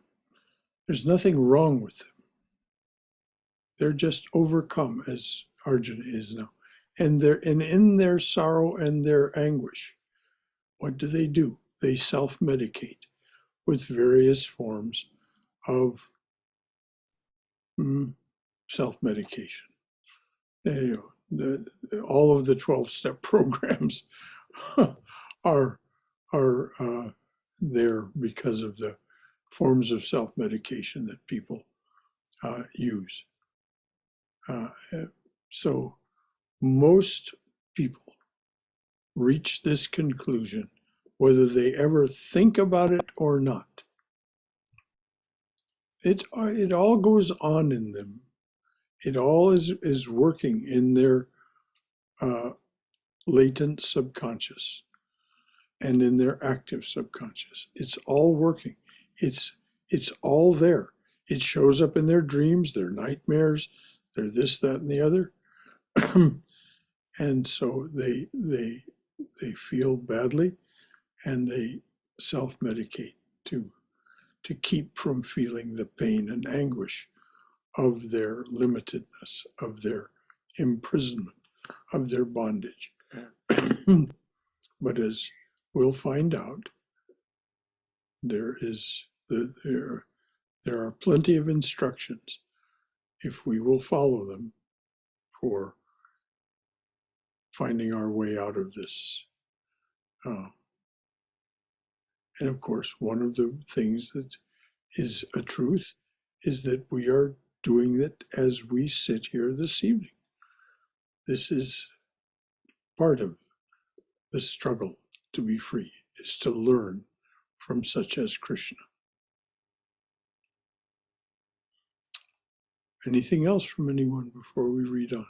There's nothing wrong with them. They're just overcome, as Arjuna is now. And in their sorrow and their anguish, what do? They self-medicate with various forms of self-medication. All of the 12-step programs are there because of the forms of self-medication that people use. So most people reach this conclusion, whether they ever think about it or not. It all goes on in them. It all is working in their latent subconscious and in their active subconscious. It's all working. It's all there. It shows up in their dreams, their nightmares, their this, that, and the other. And so they feel badly and they self-medicate to keep from feeling the pain and anguish of their limitedness, of their imprisonment, of their bondage. But as we'll find out, there are plenty of instructions, if we will follow them, for finding our way out of this. And of course, one of the things that is a truth is that we are doing it as we sit here this evening. This is part of the struggle to be free, is to learn from such as Krishna. Anything else from anyone before we read on?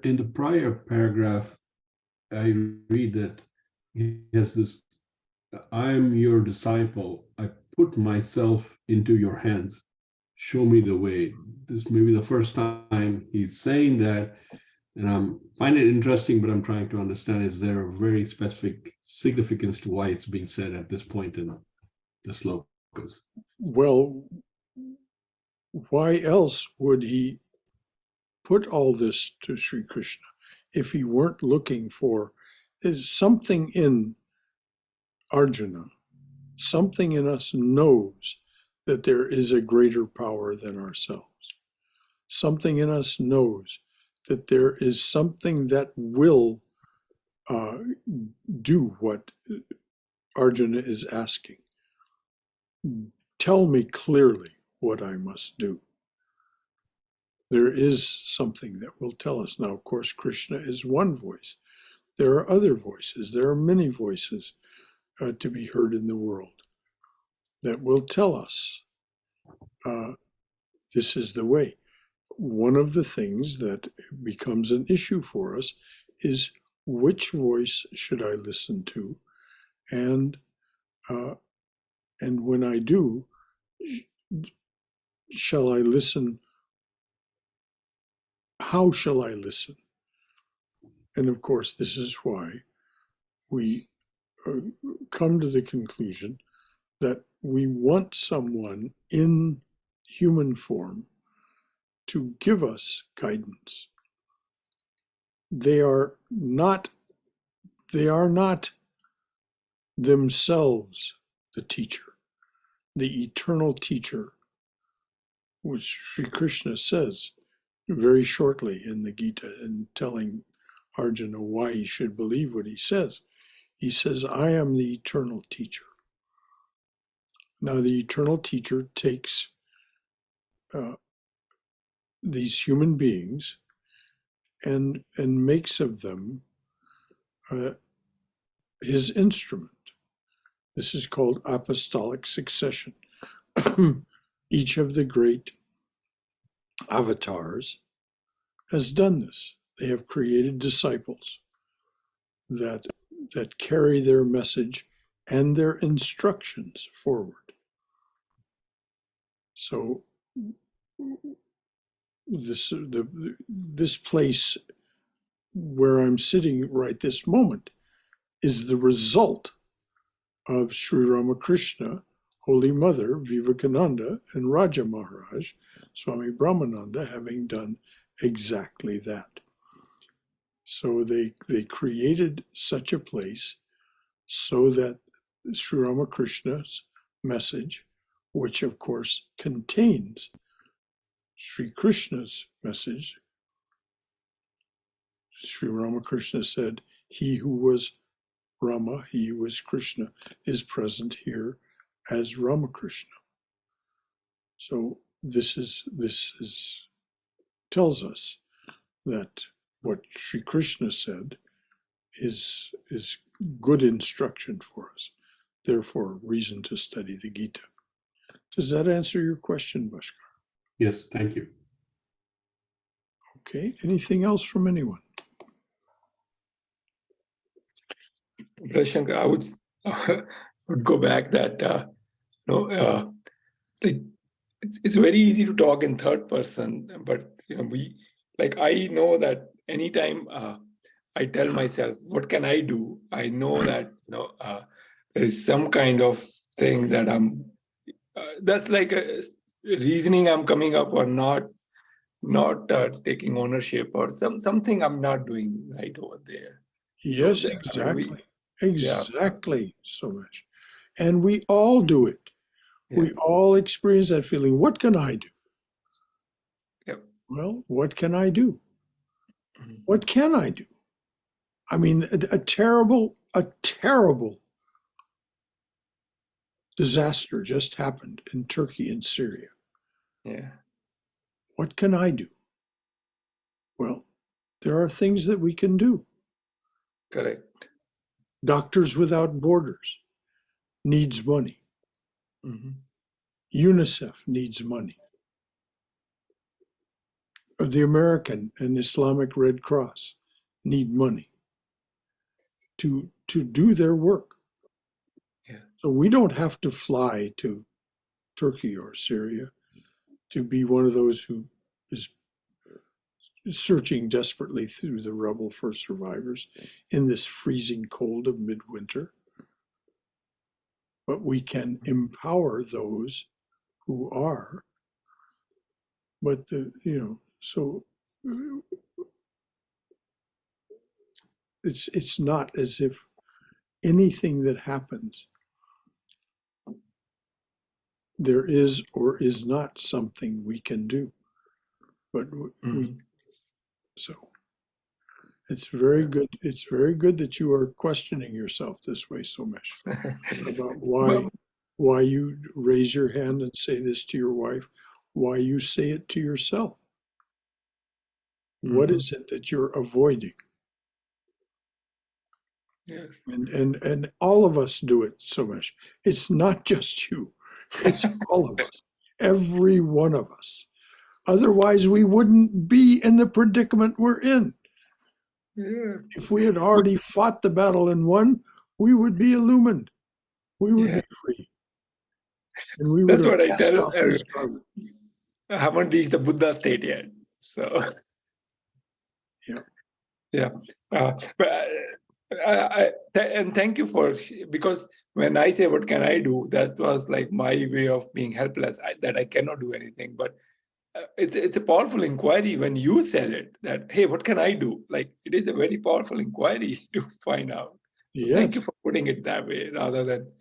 In the prior paragraph, I read that he has this, I am your disciple. I put myself into your hands. Show me the way. This may be the first time he's saying that, and I'm find it interesting, but I'm trying to understand, is there a very specific significance to why it's being said at this point in the slokas? Well, why else would he put all this to Sri Krishna if he weren't looking for is something in Arjuna, something in us knows that there is a greater power than ourselves. Something in us knows that there is something that will do what Arjuna is asking. Tell me clearly what I must do. There is something that will tell us. Now, of course, Krishna is one voice. There are other voices. There are many voices to be heard in the world that will tell us this is the way. One of the things that becomes an issue for us is which voice should I listen to, and when I do, shall I listen? How shall I listen? And of course, this is why we come to the conclusion that we want someone in human form to give us guidance. They are not themselves the teacher, the eternal teacher, which Sri Krishna says very shortly in the Gita in telling Arjuna why he should believe what he says. He says, I am the eternal teacher. Now, the eternal teacher takes these human beings and makes of them his instrument. This is called apostolic succession. Each of the great avatars has done this. They have created disciples that carry their message and their instructions forward. So this place where I'm sitting right this moment is the result of Sri Ramakrishna, Holy Mother, Vivekananda, and Raja Maharaj, Swami Brahmananda, having done exactly that. So they created such a place so that Sri Ramakrishna's message, which of course contains Sri Krishna's message, Sri Ramakrishna said, he who was Rama, he who was Krishna, is present here as Ramakrishna. So this tells us that what Sri Krishna said is good instruction for us. Therefore, reason to study the Gita. Does that answer your question, Bhaskar? Yes, thank you. Okay. Anything else from anyone? Brother Shankar, I would go back that like it's very easy to talk in third person, but I know that anytime I tell myself, what can I do? I know that there is some kind of thing that that's like a reasoning I'm coming up or not taking ownership or something I'm not doing right over there. Yes, So exactly. Yeah. Exactly, so much. And we all do it. Yeah. We all experience that feeling. What can I do? Yep. Well, what can I do? Mhm. What can I do? I mean, a terrible disaster just happened in Turkey and Syria. Yeah. What can I do? Well, there are things that we can do. Correct. Doctors Without Borders needs money. Mm-hmm. UNICEF needs money. The American and Islamic Red Cross need money to do their work. Yeah. So we don't have to fly to Turkey or Syria to be one of those who is searching desperately through the rubble for survivors in this freezing cold of midwinter. But we can empower those who are. But so it's not as if anything that happens, there is or is not something we can do. But so it's very good. It's very good that you are questioning yourself this way, Somesh, about why you raise your hand and say this to your wife, why you say it to yourself. What is it that you're avoiding? Yes. And all of us do it, Somesh. It's not just you. It's all of us. Every one of us. Otherwise, we wouldn't be in the predicament we're in. Yeah. If we had already fought the battle and won, we would be illumined. We would be free. And we would That's have what I cast tell. off this garment. I haven't reached the Buddha state yet. So, yeah. And thank you because when I say, what can I do? That was like my way of being helpless, that I cannot do anything. But it's a powerful inquiry when you said it, that, hey, what can I do? Like, it is a very powerful inquiry to find out. Yes. Thank you for putting it that way, rather than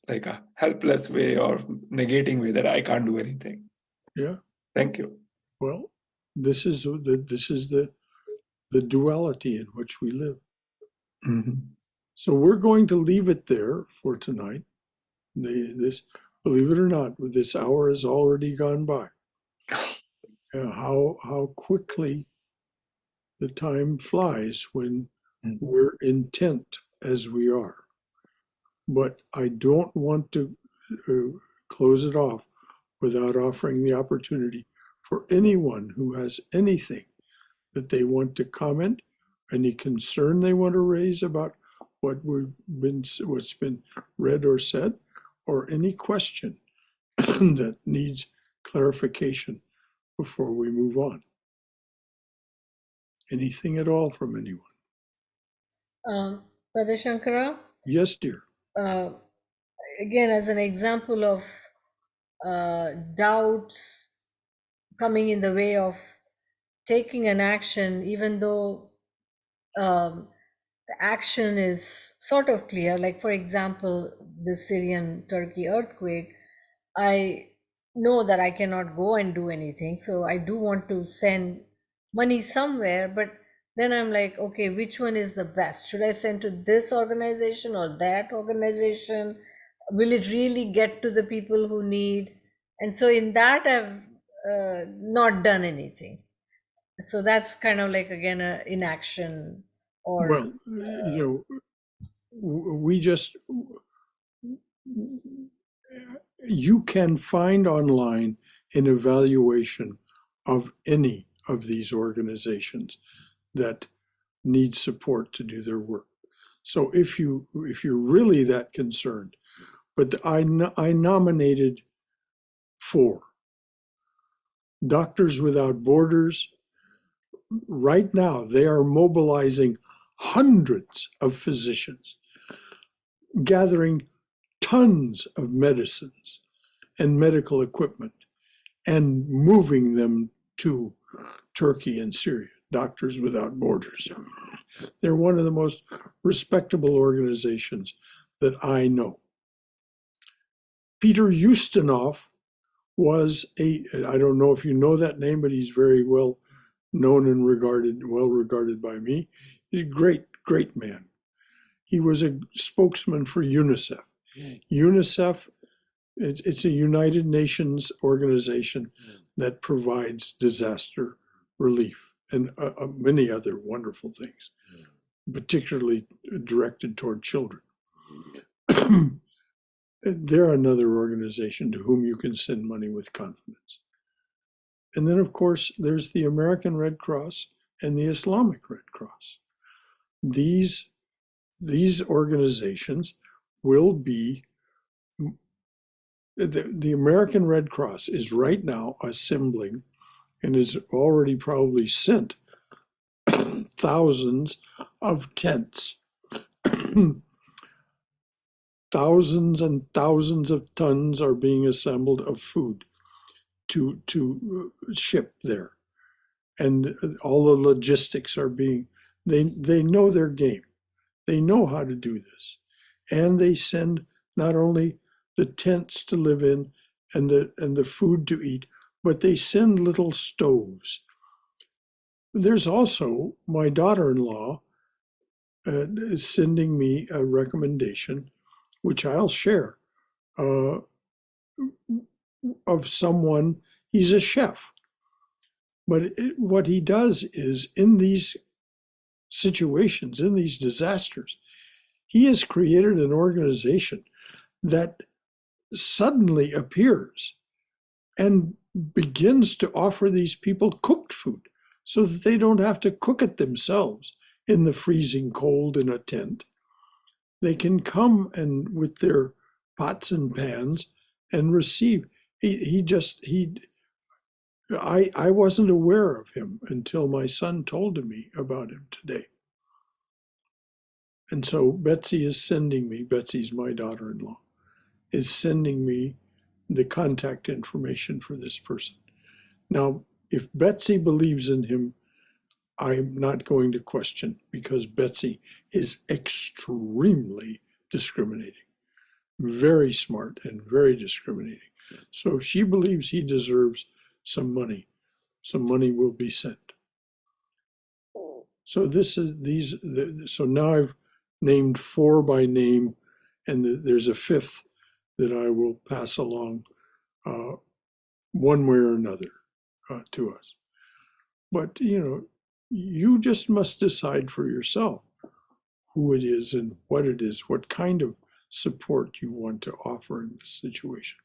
like a helpless way or negating way that I can't do anything. Yeah. Thank you. Well, this is the duality in which we live. So we're going to leave it there for tonight. Believe it or not, this hour has already gone by. How quickly the time flies when we're intent as we are. But I don't want to close it off without offering the opportunity for anyone who has anything that they want to comment, any concern they want to raise about what's been read or said, or any question that needs clarification before we move on. Anything at all from anyone? Brother Shankara, Yes, dear. again, as an example of doubts coming in the way of taking an action, even though the action is sort of clear, like for example, the Syrian Turkey earthquake, I know that I cannot go and do anything. So I do want to send money somewhere, but then I'm like, okay, which one is the best? Should I send to this organization or that organization? Will it really get to the people who need? And so in that, I've not done anything. So that's kind of like, again, inaction or. Well, we just, you can find online an evaluation of any of these organizations that need support to do their work. So if you're really that concerned, but I nominated 4. Doctors Without Borders. Right now, they are mobilizing hundreds of physicians, gathering tons of medicines and medical equipment and moving them to Turkey and Syria. Doctors Without Borders. They're one of the most respectable organizations that I know. Peter Ustinov was I don't know if you know that name, but he's very well known and well regarded by me. He's a great, great man. He was a spokesman for UNICEF. UNICEF, it's a United Nations organization that provides disaster relief and many other wonderful things, particularly directed toward children. They're another organization to whom you can send money with confidence. And then, of course, there's the American Red Cross and the Islamic Red Cross. These organizations will be, the American Red Cross is right now assembling and has already probably sent thousands of tents. Thousands and thousands of tons are being assembled of food to ship there. And all the logistics are being, they know their game. They know how to do this. And they send not only the tents to live in and the food to eat, but they send little stoves. There's also my daughter-in-law is sending me a recommendation, which I'll share, of someone, he's a chef. But what he does is in these situations, in these disasters, he has created an organization that suddenly appears and begins to offer these people cooked food so that they don't have to cook it themselves in the freezing cold in a tent. They can come and with their pots and pans and receive. I wasn't aware of him until my son told me about him today. And so Betsy is sending me, Betsy's my daughter-in-law, is sending me the contact information for this person. Now, if Betsy believes in him, I'm not going to question, because Betsy is extremely discriminating, very smart and very discriminating. So if she believes he deserves some money will be sent. So so now I've named 4 by name, and there's a 5th that I will pass along one way or another to us. But, you just must decide for yourself who it is and what it is, what kind of support you want to offer in this situation.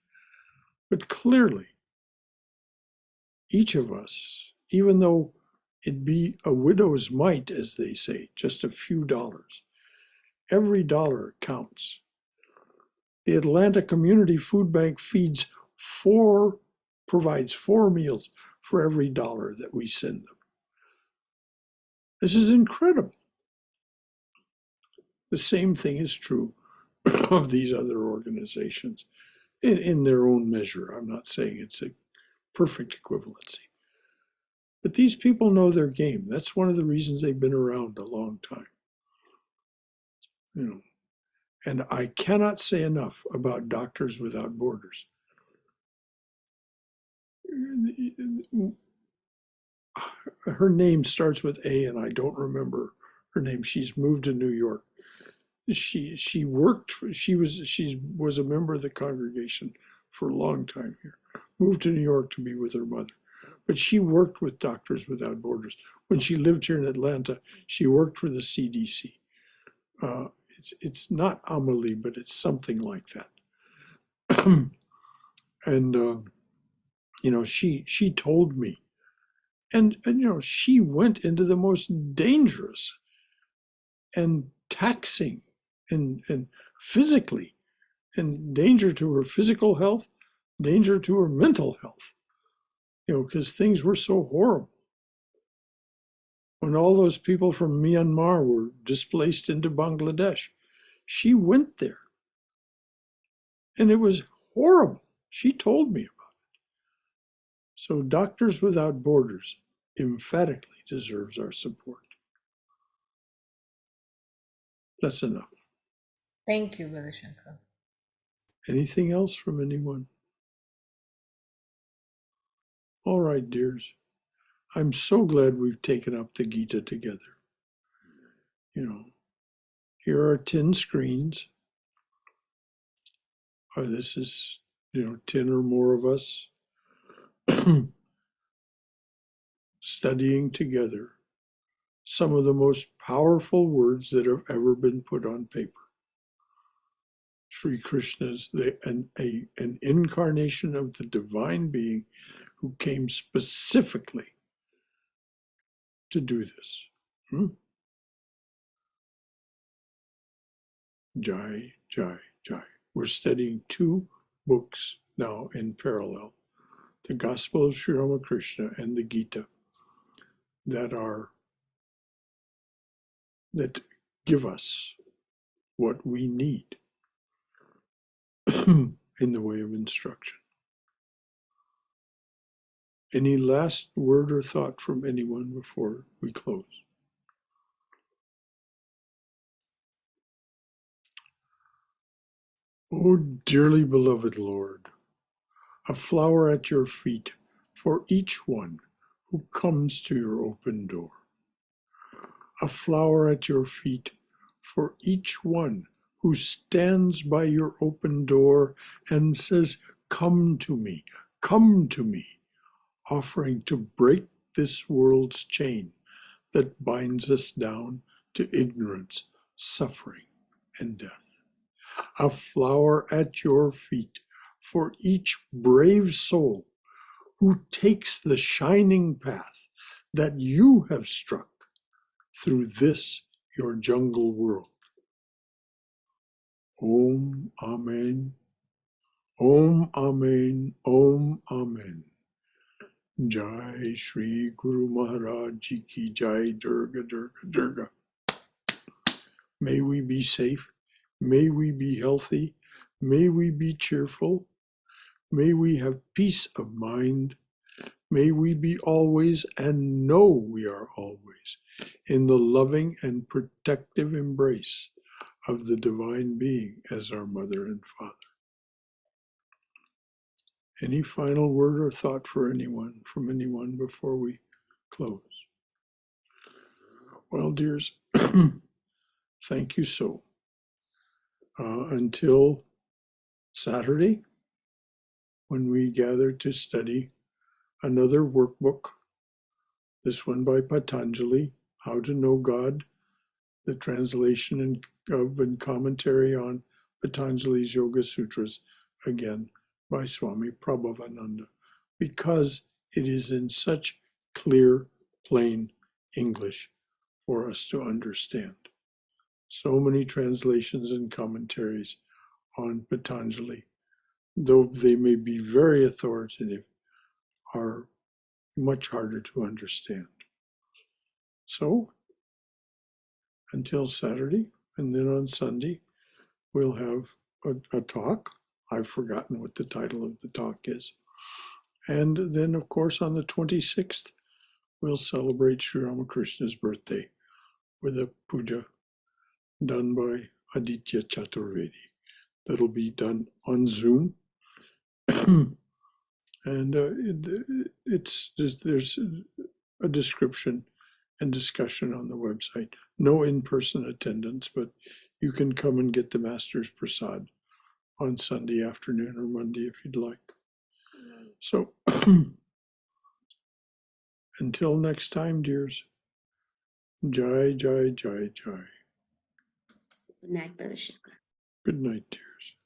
But clearly, each of us, even though it be a widow's mite, as they say, just a few dollars, every dollar counts. The Atlanta Community Food Bank provides 4 meals for every dollar that we send them. This is incredible. The same thing is true of these other organizations in their own measure. I'm not saying it's a perfect equivalency. But these people know their game. That's one of the reasons they've been around a long time. And I cannot say enough about Doctors Without Borders. Her name starts with A, and I don't remember her name. She's moved to New York. She was a member of the congregation for a long time here. Moved to New York to be with her mother. But she worked with Doctors Without Borders. When she lived here in Atlanta, she worked for the CDC. It's not Amelie, but it's something like that. And she told me, and she went into the most dangerous and taxing and physically, and danger to her physical health, danger to her mental health, because things were so horrible. When all those people from Myanmar were displaced into Bangladesh, she went there. And it was horrible. She told me about it. So Doctors Without Borders emphatically deserves our support. That's enough. Thank you, Brother Shankara. Anything else from anyone? All right, dears. I'm so glad we've taken up the Gita together. Here are 10 screens. This is, 10 or more of us studying together some of the most powerful words that have ever been put on paper. Sri Krishna is an incarnation of the divine being who came specifically to do this. Jai, Jai, Jai. We're studying 2 books now in parallel, the Gospel of Sri Ramakrishna and the Gita, that are that give us what we need in the way of instruction. Any last word or thought from anyone before we close? Oh, dearly beloved Lord, a flower at your feet for each one who comes to your open door. A flower at your feet for each one who stands by your open door and says, come to me, offering to break this world's chain that binds us down to ignorance, suffering, and death. A flower at your feet for each brave soul who takes the shining path that you have struck through this your jungle world. Om Amen. Om Amen. Om Amen. Jai Shri Guru Maharaj Ji Ki Jai. Durga Durga Durga. May we be safe. May we be healthy. May we be cheerful. May we have peace of mind. May we be always and know we are always in the loving and protective embrace of the Divine Being as our Mother and Father. Any final word or thought from anyone before we close? Well, dears, thank you so. Until Saturday, when we gather to study another workbook, this one by Patanjali, How to Know God, the translation and commentary on Patanjali's Yoga Sutras, again by Swami Prabhavananda, because it is in such clear, plain English for us to understand. So many translations and commentaries on Patanjali, though they may be very authoritative, are much harder to understand. So, until Saturday, and then on Sunday, we'll have a talk. I've forgotten what the title of the talk is. And then, of course, on the 26th, we'll celebrate Sri Ramakrishna's birthday with a puja done by Aditya Chaturvedi. That'll be done on Zoom. And there's a description and discussion on the website. No in-person attendance, but you can come and get the Master's Prasad on Sunday afternoon or Monday if you'd like. So until next time, dears, Jai, Jai, Jai, Jai. Good night, Brother Shankara. Good night, dears.